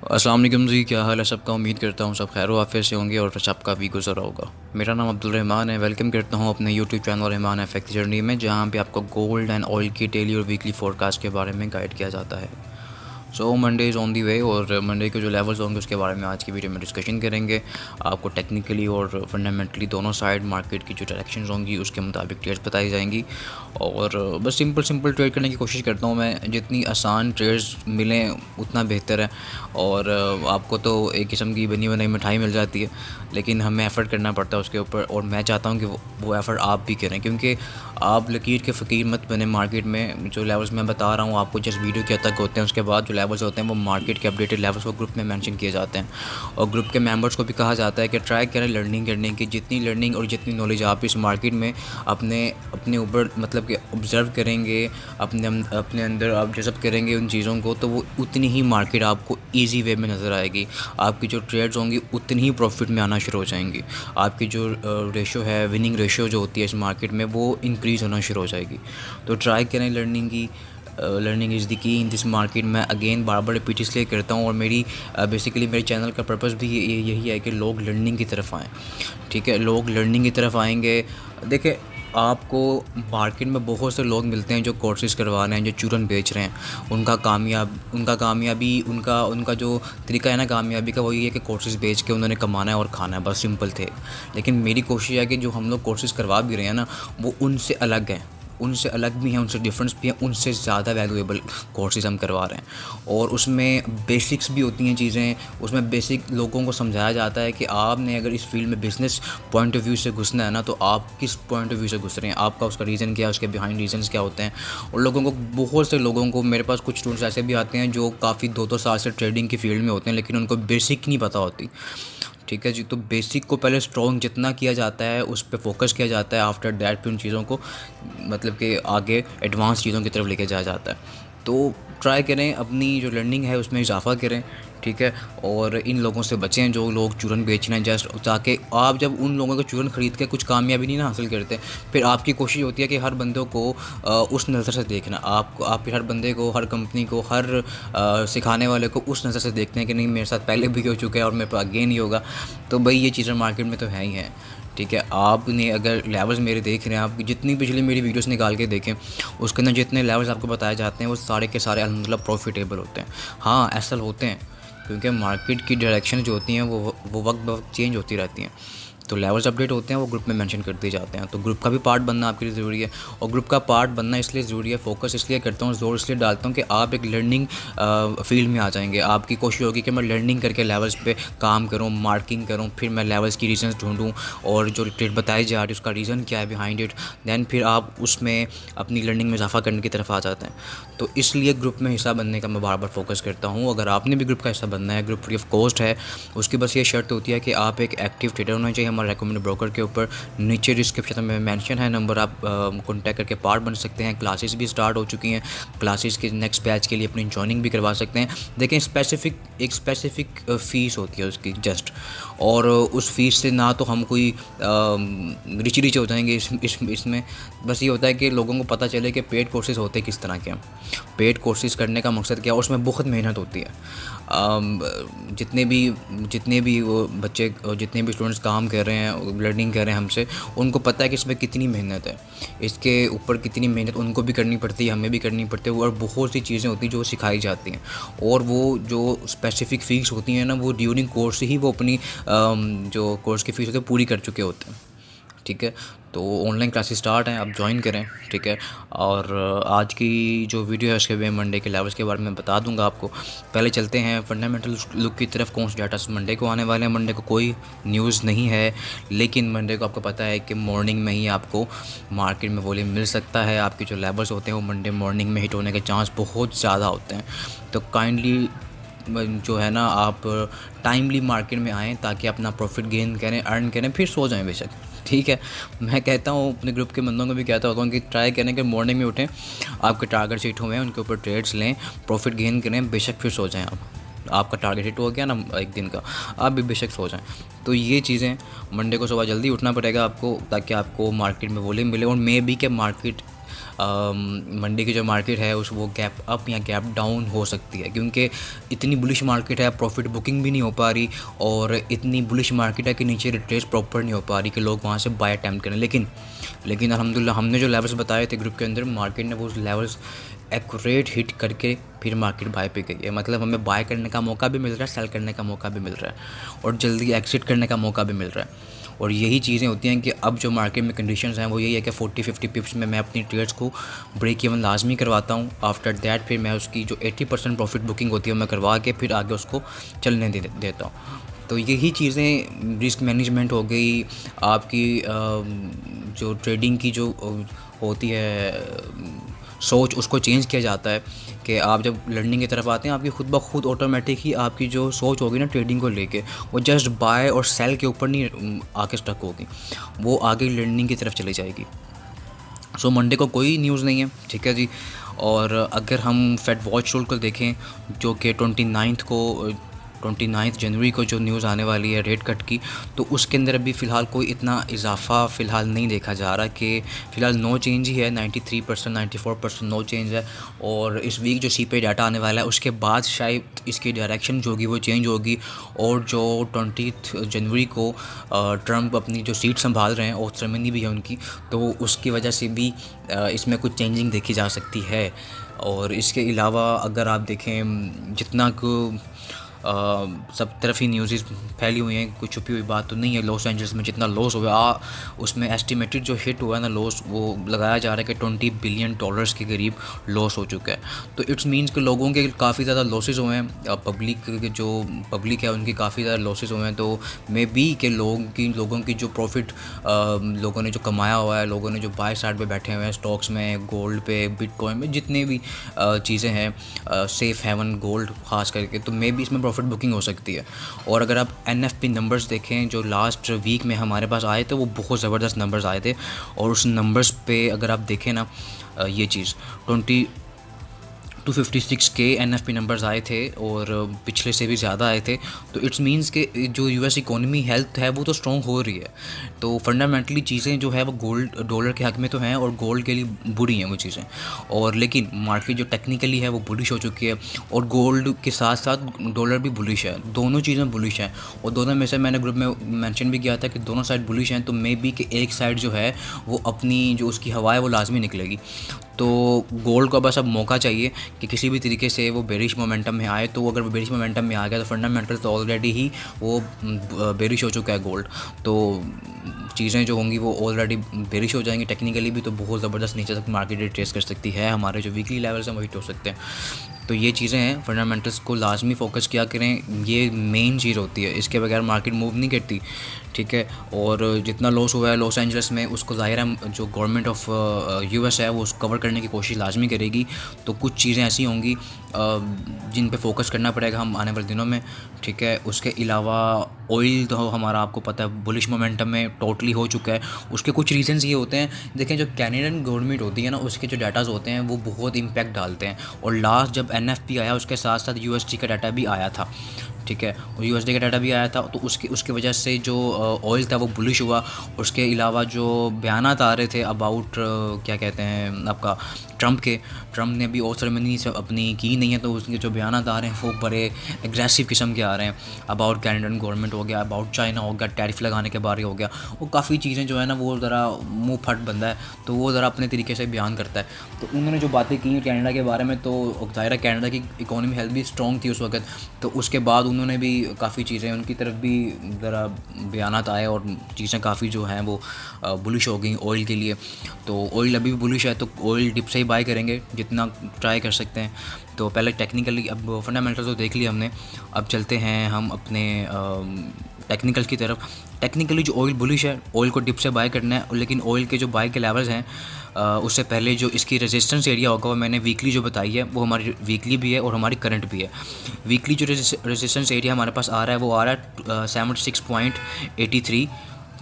अस्सलाम वालेकुम जी, क्या हाल है सबका। उम्मीद करता हूँ सब खैर आफियत से होंगे और सबका भी गुजरा होगा। मेरा नाम अब्दुल रहमान है। वेलकम करता हूँ अपने YouTube channel Rahman FX journey में, जहाँ पे आपको गोल्ड एंड ऑयल की डेली और वीकली फोरकास्ट के बारे में गाइड किया जाता है। So Monday is on the way और मंडे के जो लेवल्स होंगे उसके बारे में आज की वीडियो में डिस्कशन करेंगे। आपको टेक्निकली और फंडामेंटली दोनों साइड मार्केट की जो डायरेक्शंस होंगी उसके मुताबिक ट्रेड्स बताई जाएंगी। और बस सिंपल ट्रेड करने की कोशिश करता हूँ मैं। जितनी आसान ट्रेड्स मिलें उतना बेहतर है। और आपको तो एक किस्म की बनी बनाई मिठाई मिल जाती है, लेकिन हमें एफ़र्ट करना पड़ता है उसके ऊपर। और मैं चाहता हूँ कि वो एफ़र्ट आप भी करें, क्योंकि आप लकीर के फ़कीर मत बने मार्केट में। जो लेवल्स मैं बता रहा हूँ आपको जिस वीडियो के तक होते हैं, उसके बाद जो लेवल्स होते हैं वो मार्केट के अपडेटेड लेवल्स वो ग्रुप में मेंशन किए जाते हैं। और ग्रुप के मेंबर्स को भी कहा जाता है कि ट्राई करें लर्निंग करने की। जितनी लर्निंग और जितनी नॉलेज आप इस मार्केट में अपने ऊपर मतलब कि ऑब्ज़र्व करेंगे, अपने अंदर आप जज़ब करेंगे उन चीज़ों को, तो वो उतनी ही मार्केट आपको ईज़ी वे में नज़र आएगी। आपकी जो ट्रेड्स होंगी उतनी ही प्रॉफिट में आना शुरू हो जाएंगी। आपकी जो रेशो है, विनिंग रेशो जो होती है इस मार्केट में, वो इंक्रीज़ होना शुरू हो जाएगी। तो ट्राई करें लर्निंग की। Learning is the key in this market. मैं अगेन बार बार रिपीट इसलिए करता हूँ, और मेरी बेसिकली मेरे चैनल का पर्पस भी यही है कि लोग लर्निंग की तरफ आएँ। ठीक है, लोग लर्निंग की तरफ आएंगे। देखिए, आपको मार्केट में बहुत से लोग मिलते हैं जो कोर्सेज़ करवा रहे हैं, जो चूरन बेच रहे हैं। उनका जो तरीका है ना कामयाबी का, वो ये है कि कोर्सेज़ बेच के उन्होंने कमाना है और खाना है, बस सिंपल थे। लेकिन मेरी कोशिश है कि जो हम लोग कोर्सेज़ करवा भी रहे हैं ना, वो उनसे अलग हैं, उनसे अलग भी हैं, उनसे डिफरेंस भी हैं, उनसे ज़्यादा वैल्यूएबल कोर्सेज़ हम करवा रहे हैं। और उसमें बेसिक्स भी होती हैं चीज़ें। उसमें बेसिक लोगों को समझाया जाता है कि आपने अगर इस फील्ड में बिज़नेस पॉइंट ऑफ व्यू से घुसना है ना, तो आप किस पॉइंट ऑफ व्यू से घुस रहे हैं, आपका उसका रीज़न क्या है, उसके बिहाइंड रीजंस क्या होते हैं। और बहुत से लोगों को, मेरे पास कुछ स्टूडेंट्स ऐसे भी आते हैं जो काफ़ी 2-2 साल से ट्रेडिंग की फील्ड में होते हैं, लेकिन उनको बेसिक नहीं पता होती। ठीक है जी, तो बेसिक को पहले स्ट्रॉन्ग जितना किया जाता है उस पे फोकस किया जाता है। आफ्टर दैट फिर उन चीज़ों को मतलब कि आगे एडवांस चीज़ों की तरफ लेके जाया जाता है। तो ट्राई करें अपनी जो लर्निंग है उसमें इजाफा करें। ठीक है, और इन लोगों से बचें जो लोग चूरन बेच रहे हैं, जस्ट ताकि आप जब उन लोगों को चूरन ख़रीद के कुछ कामयाबी नहीं ना हासिल करते, फिर आपकी कोशिश होती है कि हर बंदों को उस नज़र से देखना। आप फिर हर बंदे को, हर कंपनी को, हर सिखाने वाले को उस नज़र से देखते हैं कि नहीं, मेरे साथ पहले भी हो चुका है और मेरे पास आगे नहीं होगा। तो भाई ये चीज़ें मार्केट में तो है ही हैं। ठीक है, आपने अगर लेवल्स मेरे देख रहे हैं, आप जितनी पिछली मेरी वीडियोस निकाल के देखें, उसके अंदर जितने लेवल्स आपको बताए जाते हैं वो सारे के सारे अल्हम्दुलिल्लाह प्रॉफिटेबल होते हैं। हाँ, ऐसा होते हैं क्योंकि मार्केट की डायरेक्शन जो होती हैं वो वक्त ब वक्त चेंज होती रहती हैं। तो लेवल्स अपडेट होते हैं, वो ग्रुप में मेंशन कर दिए जाते हैं। तो ग्रुप का भी पार्ट बनना आपके लिए ज़रूरी है। और ग्रुप का पार्ट बनना इसलिए ज़रूरी है, फोकस इसलिए करता हूँ, ज़ोर इसलिए डालता हूँ कि आप एक लर्निंग फील्ड में आ जाएंगे। आपकी कोशिश होगी कि मैं लर्निंग करके लेवल्स पे काम करूँ, मार्किंग करूँ, फिर मैं लेवल्स की रीजंस ढूंढूँ और जो ट्रेड बताई जा रही है उसका रीज़न क्या है बिहाइंड इट। दैन फिर आप उसमें अपनी लर्निंग में इजाफा करने की तरफ आ जाते हैं। तो इसलिए ग्रुप में हिस्सा बनने का मैं बार बार फोकस करता हूँ। अगर आपने भी ग्रुप का हिस्सा बनना है, ग्रुप फ्री ऑफ कॉस्ट है, उसकी बस ये शर्त होती है कि आप एक एक्टिव ट्रेडर होना चाहिए हमारे रेकमेंडेड ब्रोकर के ऊपर। नीचे डिस्क्रिप्शन में मेंशन है नंबर, आप कॉन्टैक्ट करके पार्ट बन सकते हैं। क्लासेस भी स्टार्ट हो चुकी हैं, क्लासेस के नेक्स्ट बैच के लिए अपनी जॉइनिंग भी करवा सकते हैं। देखें, एक स्पेसिफिक फ़ीस होती है उसकी जस्ट, और उस फ़ीस से ना तो हम कोई रिच हो जाएंगे इसमें। बस ये होता है कि लोगों को पता चले कि पेड कोर्सेज़ होते किस तरह के हैं, पेड कोर्सेज़ करने का मकसद क्या है। उसमें बहुत मेहनत होती है। जितने भी वो बच्चे, जितने भी स्टूडेंट्स काम कर रहे हैं, लर्निंग कर रहे हैं हमसे, उनको पता है कि इसमें कितनी मेहनत है, इसके ऊपर कितनी मेहनत उनको भी करनी पड़ती है, हमें भी करनी पड़ती है। और बहुत सी चीज़ें होती हैं जो सिखाई जाती हैं, और वो जो स्पेसिफिक फ़ीस होती हैं ना, वो ड्यूरिंग कोर्स ही वो अपनी जो कोर्स की फ़ीस होती है पूरी कर चुके होते हैं। ठीक है, तो ऑनलाइन क्लासेस स्टार्ट हैं, आप ज्वाइन करें। ठीक है, और आज की जो वीडियो है उसके में मंडे के लेवल्स के बारे में बता दूंगा आपको। पहले चलते हैं फंडामेंटल लुक की तरफ। कौन से डाटा मंडे को आने वाले हैं। मंडे को कोई न्यूज़ नहीं है, लेकिन मंडे को आपको पता है कि मॉर्निंग में ही आपको मार्केट में वॉल्यूम मिल सकता है। आपके जो लेवल्स होते हैं वो मंडे मॉर्निंग में हिट होने के चांस बहुत ज़्यादा होते हैं। तो काइंडली जो है ना, आप टाइमली मार्केट में आएँ ताकि अपना प्रॉफिट गेन करें, अर्न करें, फिर सो जाएं बेशक। ठीक है, मैं कहता हूँ अपने ग्रुप के बंदों को भी कहता होता हूँ कि ट्राई करें कि मॉर्निंग में उठें, आपके टारगेट हिट हुए हैं उनके ऊपर ट्रेड्स लें, प्रॉफिट गेन करें, बेशक फिर सो जाएँ आप। आपका टारगेट हिट हो गया ना एक दिन का, आप भी बेशक सो जाएँ। तो ये चीज़ें मंडे को सुबह जल्दी उठना पड़ेगा आपको, ताकि आपको मार्केट में वॉल्यूम मिले। और मे बी के मार्केट मंडी की जो मार्केट है उस वो गैप अप या गैप डाउन हो सकती है, क्योंकि इतनी बुलिश मार्केट है, प्रॉफिट बुकिंग भी नहीं हो पा रही, और इतनी बुलिश मार्केट है कि नीचे रिट्रेस प्रॉपर नहीं हो पा रही कि लोग वहाँ से बाय अटैम्प्ट करें। लेकिन अल्हम्दुलिल्लाह हमने जो लेवल्स बताए थे ग्रुप के अंदर, मार्केट ने वो लेवल्स एक्यूरेट हिट करके फिर मार्केट बाय पे गई है। मतलब हमें बाय करने का मौका भी मिल रहा है, सेल करने का मौका भी मिल रहा है, और जल्दी एग्जिट करने का मौका भी मिल रहा है। और यही चीज़ें होती हैं कि अब जो मार्केट में कंडीशंस हैं वो यही है कि 40-50 पिप्स में मैं अपनी ट्रेड्स को ब्रेक इवन लाजमी करवाता हूँ। आफ्टर दैट फिर मैं उसकी जो 80% प्रॉफिट बुकिंग होती है मैं करवा के फिर आगे उसको चलने देता हूँ। तो यही चीज़ें रिस्क मैनेजमेंट हो गई आपकी, जो ट्रेडिंग की जो होती है सोच, उसको चेंज किया जाता है कि आप जब लर्निंग की तरफ आते हैं आपकी खुद ब खुद ऑटोमेटिक ही आपकी जो सोच होगी ना ट्रेडिंग को लेके, वो जस्ट बाय और सेल के ऊपर नहीं आके स्टक होगी, वो आगे लर्निंग की तरफ चली जाएगी। सो मंडे को कोई न्यूज़ नहीं है, ठीक है जी। और अगर हम फेड वॉच टूल को देखें जो कि 29 जनवरी को जो न्यूज़ आने वाली है रेट कट की, तो उसके अंदर अभी फ़िलहाल कोई इतना इजाफा फ़िलहाल नहीं देखा जा रहा, कि फ़िलहाल नो चेंज ही है, 93% 94% नो चेंज है। और इस वीक जो CPI डाटा आने वाला है उसके बाद शायद इसकी डायरेक्शन जो होगी वो चेंज होगी, और जो 20 जनवरी को ट्रंप अपनी जो सीट संभाल रहे हैं और सेरेमनी भी है उनकी, तो उसकी वजह से भी इसमें कुछ चेंजिंग देखी जा सकती है। और इसके अलावा अगर आप देखें जितना को सब तरफ ही न्यूज़ फैली हुई हैं, कोई छुपी हुई बात तो नहीं है। लॉस एंजल्स में जितना लॉस हुआ उसमें एस्टिमेटेड जो हिट हुआ है ना लॉस, वो लगाया जा रहा है कि $20 बिलियन के करीब लॉस हो चुका है। तो इट्स मीन्स कि लोगों के काफ़ी ज़्यादा लॉसेस हुए हैं, पब्लिक है उनकी काफ़ी ज़्यादा लॉसेस हुए हैं। तो मे बी के लोगों की जो प्रॉफिट लोगों ने जो कमाया हुआ है, लोगों ने जो बाय साइड पे बैठे हुए हैं स्टॉक्स में, गोल्ड पे, बिटकॉइन में, जितने भी चीज़ें हैं, सेफ हेवन गोल्ड खास करके, तो मे बी इसमें प्रॉफिट बुकिंग हो सकती है। और अगर आप NFP नंबर्स देखें जो लास्ट वीक में हमारे पास आए थे, वो बहुत ज़बरदस्त नंबर्स आए थे। और उस नंबर्स पे अगर आप देखें ना, ये चीज़ 256 के NFP नंबर्स आए थे और पिछले से भी ज़्यादा आए थे। तो इट्स मीन्स के जो US इकोनॉमी हेल्थ है वो तो स्ट्रॉन्ग हो रही है। तो फंडामेंटली चीज़ें जो है वो गोल्ड डॉलर के हक़ में तो हैं, और गोल्ड के लिए बुरी हैं वो चीज़ें। और लेकिन मार्केट जो टेक्निकली है वो बुलिश हो चुकी है, और गोल्ड के साथ साथ डॉलर भी बुलिश है, दोनों चीज़ें बुलिश हैं। और दोनों में से मैंने ग्रुप में मेंशन भी किया था कि दोनों साइड बुलिश हैं, तो मे बी कि एक साइड जो है वो अपनी जो उसकी हवा है वो लाजमी निकलेगी। तो गोल्ड को बस अब मौका चाहिए कि किसी भी तरीके से वो बेरिश मोमेंटम में आए। तो अगर वो बेरिश मोमेंटम में आ गया तो फंडामेंटल्स तो ऑलरेडी ही वो बेरिश हो चुका है गोल्ड, तो चीज़ें जो होंगी वो ऑलरेडी बेरिश हो जाएंगी। टेक्निकली भी तो बहुत ज़बरदस्त नीचे तक मार्केट रिट्रेस कर सकती है, हमारे जो वीकली लेवल्स हैं वो हिट हो सकते हैं। तो ये चीज़ें हैं, फंडामेंटल्स को लाजमी फोकस किया करें, ये मेन चीज़ होती है, इसके बगैर मार्केट मूव नहीं करती, ठीक है। और जितना लॉस हुआ है लॉस एंजल्स में, उसको ज़ाहिर है जो गवर्नमेंट ऑफ US है वो उसको कवर करने की कोशिश लाजमी करेगी। तो कुछ चीज़ें ऐसी होंगी जिन पे फोकस करना पड़ेगा हम आने वाले दिनों में, ठीक है। उसके अलावा ऑयल तो हमारा आपको पता है बुलिश मोमेंटम में टोटली हो चुका है। उसके कुछ रीजंस ये होते हैं, देखें जो कैनेडियन गवर्नमेंट होती है ना, उसके जो डाटाज़ होते हैं वो बहुत इम्पैक्ट डालते हैं। और लास्ट जब NFP आया उसके साथ साथ USD का डाटा भी आया था, ठीक है, और USD का डाटा भी आया था। तो उसकी वजह से जो ऑयल था वो बुलिश हुआ। उसके अलावा जो बयानात आ रहे थे अबाउट क्या कहते हैं आपका ट्रंप ने अभी और सेरेमनी से अपनी की नहीं है, तो उसके जो बयानात आ रहे हैं वो बड़े एग्रेसिव किस्म के आ रहे हैं। अबाउट कैनेडियन गवर्नमेंट हो गया, अबाउट चाइना हो गया, टैरिफ लगाने के बारे हो गया, वो काफ़ी चीज़ें जो है ना वो ज़रा मुँह फट बंदा है, तो वो ज़रा अपने तरीके से बयान करता है। तो उन्होंने जो बातें की हैं कैनेडा के बारे में, तो ज़ाहिर है कैनेडा की इकोनॉमी हेल्थ भी स्ट्रॉन्ग थी उस वक्त, तो उसके बाद उन्होंने भी काफ़ी चीज़ें उनकी तरफ भी ज़रा बयानात आए और चीज़ें काफ़ी जो हैं वो बुलिश हो गई ऑयल के लिए। तो ऑयल अभी भी बुलिश है, तो ऑयल डिप से ही बाय करेंगे जितना ट्राई कर सकते हैं। तो पहले टेक्निकली, अब फंडामेंटल्स तो देख लिया हमने, अब चलते हैं हम अपने टेक्निकल्स की तरफ। टेक्निकली जो ऑयल बुलिश है, ऑयल को डिप से बाय करना है, लेकिन ऑयल के जो बाय के लेवल्स हैं उससे पहले जो इसकी रेजिस्टेंस एरिया होगा वो मैंने वीकली जो बताई है वो हमारी वीकली भी है और हमारी करंट भी है। वीकली जो रेजिस्टेंस एरिया हमारे पास आ रहा है वो आ रहा है 76.83,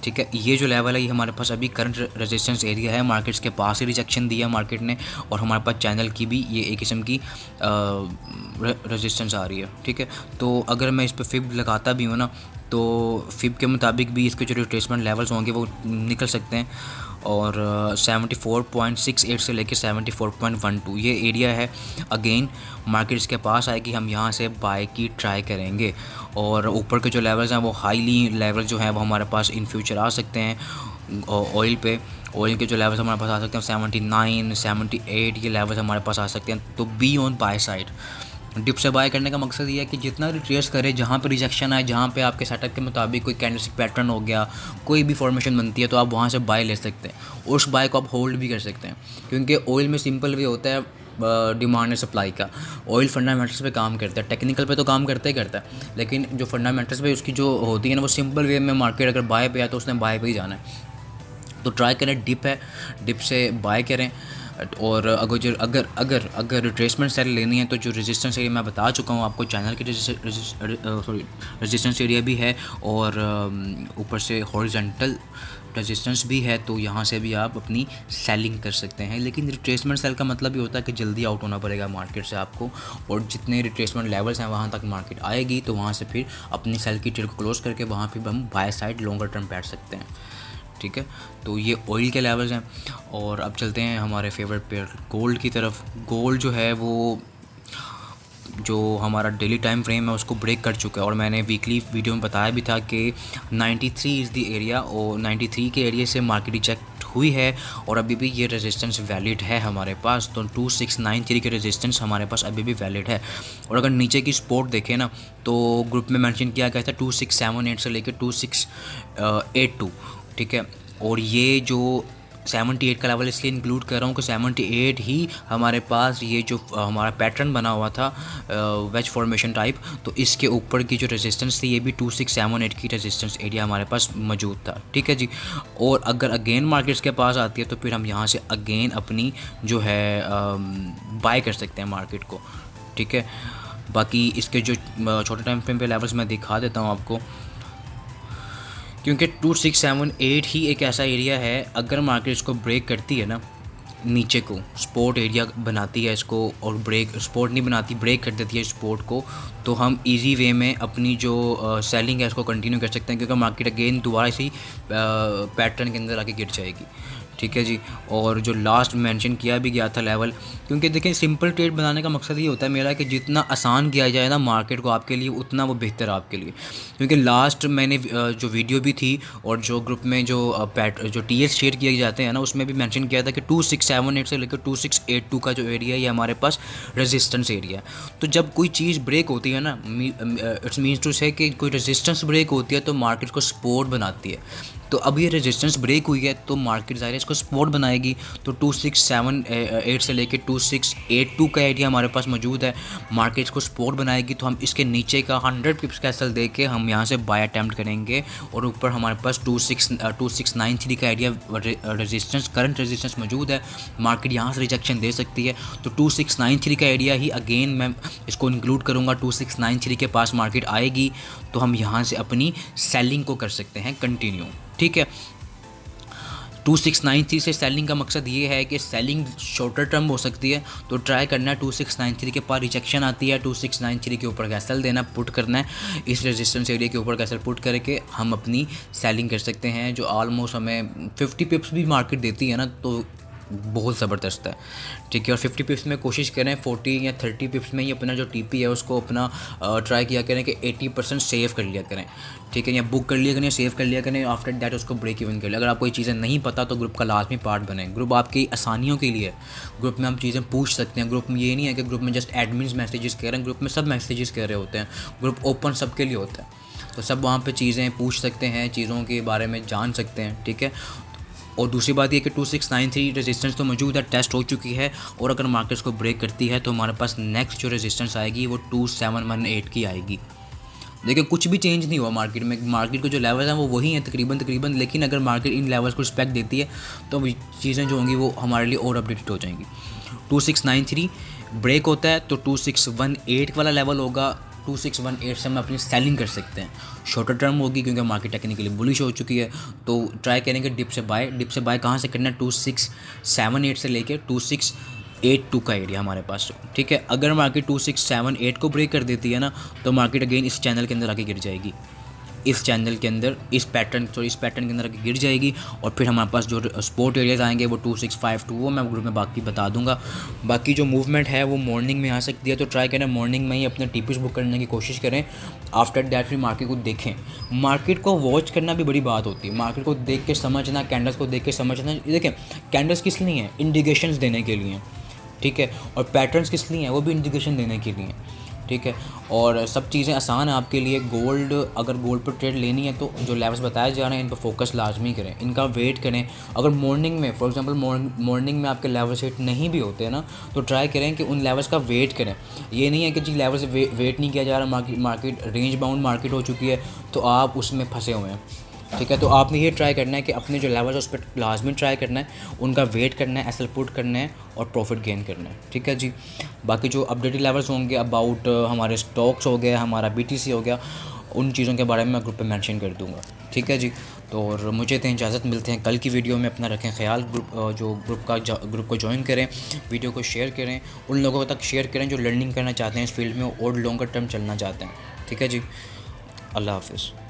ठीक है। ये जो लेवल है ये हमारे पास अभी करंट रेजिस्टेंस एरिया है। मार्केट्स के पास ही रिजेक्शन दिया मार्केट ने, और हमारे पास चैनल की भी ये एक किस्म की रेजिस्टेंस आ रही है, ठीक है। तो अगर मैं इस पर फिब लगाता भी हूँ ना, तो फिब के मुताबिक भी इसके जो रिट्रेसमेंट लेवल्स होंगे वो निकल सकते हैं। और 74.68 से लेके 74.12 ये एरिया है। अगेन मार्केट इसके पास आएगी, हम यहाँ से बाय की ट्राई करेंगे। और ऊपर के जो लेवल्स हैं वो हाईली लेवल जो है वो हमारे पास इन फ्यूचर आ सकते हैं। ऑयल पे ऑयल के जो लेवल्स हमारे पास आ सकते हैं 79, 78 ये लेवल्स हमारे पास आ सकते हैं। तो be on buy side. Dip से बाय करने का मकसद ये है कि जितना रिट्रेस करे, जहाँ पे रिजेक्शन आए, जहाँ पे आपके सेटअप के मुताबिक कोई कैंडलस्टिक पैटर्न हो गया, कोई भी फॉर्मेशन बनती है, तो आप वहाँ से बाय ले सकते हैं। उस बाय को आप होल्ड भी कर सकते हैं, क्योंकि ऑयल में सिंपल वे होता है डिमांड एंड सप्लाई का। ऑयल फंडामेंटल्स पे काम करता है, टेक्निकल पे तो काम करता ही करता है, लेकिन जो फंडामेंटल्स पे उसकी जो होती है ना वो सिंपल वे में मार्केट अगर बाय पे आया तो उसने बाय पे ही जाना है। तो ट्राई करें, डिप है, डिप से बाय करें। और अगर रिट्रेसमेंट सेल लेनी है तो जो रेजिस्टेंस एरिया मैं बता चुका हूँ आपको, चैनल की रेजिस्टेंस एरिया भी है और ऊपर से हॉरिजॉन्टल रेजिस्टेंस भी है, तो यहाँ से भी आप अपनी सेलिंग कर सकते हैं। लेकिन रिट्रेसमेंट सेल का मतलब ये होता है कि जल्दी आउट होना पड़ेगा मार्केट से आपको, और जितने रिट्रेसमेंट लेवल्स हैं वहाँ तक मार्केट आएगी तो वहाँ से फिर अपनी सेल की ट्रेड को क्लोज करके वहाँ फिर हम बाय साइड लॉन्गर टर्म बैठ सकते हैं। ठीक है, तो ये ऑयल के लेवल्स हैं। और अब चलते हैं हमारे फेवरेट पेयर गोल्ड की तरफ। गोल्ड जो है वो जो हमारा डेली टाइम फ्रेम है उसको ब्रेक कर चुका है, और मैंने वीकली वीडियो में बताया भी था कि 93 इज़ द एरिया, और 93 के एरिया से मार्केट रिजेक्ट हुई है और अभी भी ये रेजिस्टेंस वैलिड है हमारे पास। तो 2693 के रेजिस्टेंस हमारे पास अभी भी वैलिड है। और अगर नीचे की सपोर्ट देखें ना तो ग्रुप में मेंशन किया गया था 2678 से लेकर 2682। ठीक है, और ये जो 78 का लेवल इसलिए इंक्लूड कर रहा हूँ कि 78 ही हमारे पास ये जो हमारा पैटर्न बना हुआ था वेज फॉर्मेशन टाइप, तो इसके ऊपर की जो रेजिस्टेंस थी ये भी 2678 की रेजिस्टेंस एरिया हमारे पास मौजूद था। ठीक है जी, और अगर अगेन मार्केट्स के पास आती है तो फिर हम यहाँ से अगेन अपनी जो है बाय कर सकते हैं मार्केट को। ठीक है, बाकी इसके जो छोटे टाइम फ्रेम पे लेवल्स मैं दिखा देता हूँ आपको, क्योंकि 2678 ही एक ऐसा एरिया है, अगर मार्केट इसको ब्रेक करती है ना, नीचे को सपोर्ट एरिया बनाती है इसको, और ब्रेक सपोर्ट नहीं बनाती, ब्रेक कर देती है सपोर्ट को, तो हम इजी वे में अपनी जो सेलिंग है इसको कंटिन्यू कर सकते हैं, क्योंकि मार्केट अगेन दोबारा इसी पैटर्न के अंदर आके गिर जाएगी। ठीक है जी, और जो लास्ट मेंशन किया भी गया था लेवल, क्योंकि देखें सिंपल ट्रेड बनाने का मकसद ये होता है मेरा कि जितना आसान किया जाए ना मार्केट को आपके लिए, उतना वो बेहतर आपके लिए। क्योंकि लास्ट मैंने जो वीडियो भी थी और जो ग्रुप में जो टीएस शेयर किए जाते हैं ना उसमें भी मेंशन किया था कि 2678 से लेकर 2682 का जो एरिया है ये हमारे पास रेजिस्टेंस एरिया है। तो जब कोई चीज़ ब्रेक होती है ना, इट्स मीन्स टू से कि कोई रेजिस्टेंस ब्रेक होती है तो मार्केट को सपोर्ट बनाती है। तो अब ये रेजिस्टेंस ब्रेक हुई है तो मार्केट ज़ाहिर इसको सपोर्ट बनाएगी। तो 2678 से लेकर 2682 का एरिया हमारे पास मौजूद है, मार्केट को सपोर्ट बनाएगी, तो हम इसके नीचे का 100 पिप्स कैसल दे के हम यहाँ से बाय अटैम्प्ट करेंगे। और ऊपर हमारे पास 2693 का एरिया रेजिस्टेंस, करंट रेजिस्टेंस मौजूद है, मार्केट यहाँ से रिजेक्शन दे सकती है। तो 2693 का एरिया ही अगेन मैं इसको इंक्लूड करूँगा, 2693 के पास मार्केट आएगी तो हम यहाँ से अपनी सेलिंग को कर सकते हैं कंटिन्यू। ठीक है, 2693 से सेलिंग का मकसद ये है कि सेलिंग शॉर्टर टर्म हो सकती है, तो ट्राई करना है 2693 के पास रिजेक्शन आती है 2693 के ऊपर कैसल देना, पुट करना है, इस रेजिस्टेंस एरिया के ऊपर कैसल पुट करके हम अपनी सेलिंग कर सकते हैं, जो ऑलमोस्ट हमें 50 पिप्स भी मार्केट देती है ना, तो बहुत ज़बरदस्त है। ठीक है, और 50 पिप्स में कोशिश करें 40 या 30 पिप्स में ही अपना जो टीपी है उसको अपना ट्राई किया करें कि 80% सेव कर लिया करें। ठीक है, या बुक कर लिया करें, सेव कर लिया करें, आफ्टर दैट उसको ब्रेक इवन कर लिया। अगर आपको ये चीज़ें नहीं पता तो ग्रुप का लाजमी पार्ट बने, ग्रुप आपकी आसानियों के लिए, ग्रुप में हम चीज़ें पूछ सकते हैं। ग्रुप में ये नहीं है कि ग्रुप में जस्ट एडमिन्स मैसेजेस कह रहे हैं, ग्रुप में सब मैसेजेस कह रहे होते हैं, ग्रुप ओपन सबके लिए होता है, तो सब वहाँ पे चीज़ें पूछ सकते हैं, चीज़ों के बारे में जान सकते हैं। ठीक है, और दूसरी बात ये कि 2693 रेजिस्टेंस तो मौजूद है, टेस्ट हो चुकी है, और अगर मार्केट्स को ब्रेक करती है तो हमारे पास नेक्स्ट जो रेजिस्टेंस आएगी वो 2718 की आएगी। देखिए कुछ भी चेंज नहीं हुआ मार्केट में, मार्केट के जो लेवल्स हैं वो वही हैं तकरीबन, लेकिन अगर मार्केट इन लेवल्स को रिस्पेक्ट देती है तो चीज़ें जो होंगी वो हमारे लिए और अपडेटेड हो जाएंगी। 2693 ब्रेक होता है तो 2618 वाला लेवल होगा, 2618 से हम अपनी सेलिंग कर सकते हैं, शॉर्टर टर्म होगी क्योंकि मार्केट टेक्निकली बुलिश हो चुकी है। तो ट्राई करेंगे डिप से बाय कहाँ से करना है, 2678 से लेकर 2682 का एरिया हमारे पास। ठीक है, अगर मार्केट 2678 को ब्रेक कर देती है ना तो मार्केट अगेन इस चैनल के अंदर आके गिर जाएगी, इस चैनल के अंदर इस पैटर्न के अंदर गिर जाएगी। और फिर हमारे पास जो स्पोर्ट एरियाज़ आएंगे वो 2652 वो मैं ग्रुप में बाकी बता दूंगा। बाकी जो मूवमेंट है वो मॉर्निंग में आ सकती है, तो ट्राई करें मॉर्निंग में ही अपने टीपीज बुक करने की कोशिश करें। आफ्टर दैट फिर मार्केट को देखें। मार्केट को वॉच करना भी बड़ी बात होती है, मार्केट को देख के समझना, कैंडल्स को देख के समझना। देखें कैंडल्स किस लिए हैं, इंडिकेशंस देने के लिए, ठीक है, और पैटर्न्स किस लिए हैं, वो भी इंडिकेशन देने के लिए, ठीक है। और सब चीज़ें आसान है आपके लिए। गोल्ड, अगर गोल्ड पर ट्रेड लेनी है तो जो लेवल्स बताए जा रहे हैं इन पर फोकस लाजमी करें, इनका वेट करें। अगर मॉर्निंग में फॉर एग्जांपल मॉर्निंग में आपके लेवल्स हिट नहीं भी होते हैं ना, तो ट्राई करें कि उन लेवल्स का वेट करें। ये नहीं है कि जी लेवल से वेट नहीं किया जा रहा, मार्केट रेंज बाउंड मार्केट हो चुकी है तो आप उसमें फंसे हुए हैं, ठीक है। तो आपने ये ट्राई करना है कि अपने जो लेवल है उस पर लाजमी ट्राई करना है, उनका वेट करना है, एसएल पुट करना है और प्रॉफिट गेन करना है, ठीक है जी। बाकी जो अपडेटेड लेवल्स होंगे अबाउट हमारे स्टॉक्स हो गया, हमारा बीटीसी हो गया, उन चीज़ों के बारे में मैं ग्रुप पे मेंशन कर दूंगा, ठीक है जी। तो और मुझे तो इजाज़त, मिलते हैं कल की वीडियो में। अपना रखें ख्याल। ग्रुप को ज्वाइन करें, वीडियो को शेयर करें, उन लोगों तक शेयर करें जो लर्निंग करना चाहते हैं इस फील्ड में और लॉन्गर टर्म चलना चाहते हैं, ठीक है जी। अल्लाह हाफिज़।